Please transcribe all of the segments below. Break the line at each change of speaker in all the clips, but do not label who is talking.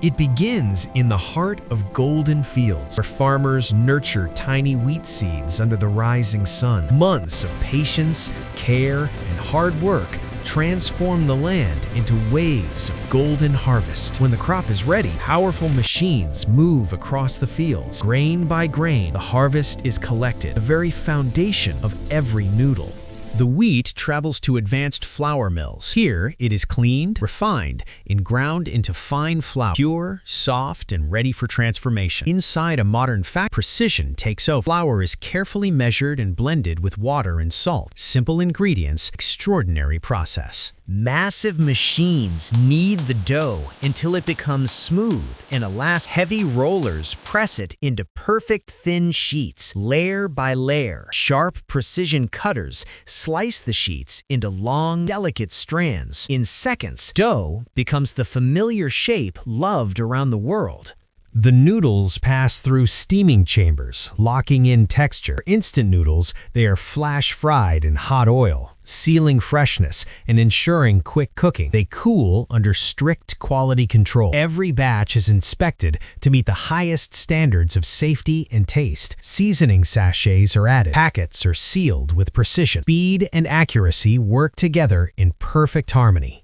It begins in the heart of golden fields, where farmers nurture tiny wheat seeds under the rising sun. Months of patience, care, and hard work transform the land into waves of golden harvest. When the crop is ready, powerful machines move across the fields. Grain by grain, the harvest is collected, the very foundation of every noodle. The wheat travels to advanced flour mills. Here, it is cleaned, refined, and ground into fine flour, pure, soft, and ready for transformation. Inside a modern factory, precision takes over. Flour is carefully measured and blended with water and salt. Simple ingredients, extraordinary process. Massive machines knead the dough until it becomes smooth and elastic. Heavy rollers press it into perfect thin sheets, layer by layer. Sharp precision cutters slice the sheets into long, delicate strands. In seconds, dough becomes the familiar shape loved around the world. The noodles pass through steaming chambers, locking in texture. For instant noodles, they are flash fried in hot oil, sealing freshness and ensuring quick cooking. They cool under strict quality control. Every batch is inspected to meet the highest standards of safety and taste. Seasoning sachets are added. Packets are sealed with precision. Speed and accuracy work together in perfect harmony.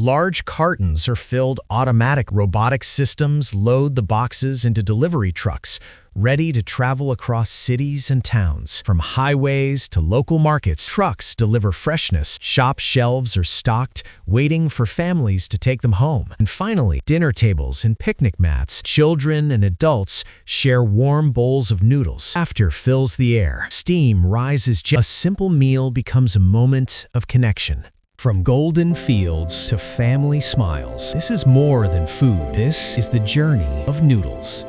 Large cartons are filled automatic. Robotic systems load the boxes into delivery trucks, ready to travel across cities and towns. From highways to local markets, trucks deliver freshness. Shop shelves are stocked, waiting for families to take them home. And finally, dinner tables and picnic mats. Children and adults share warm bowls of noodles. Laughter fills the air. Steam rises. A simple meal becomes a moment of connection. From golden fields to family smiles, this is more than food. This is the journey of noodles.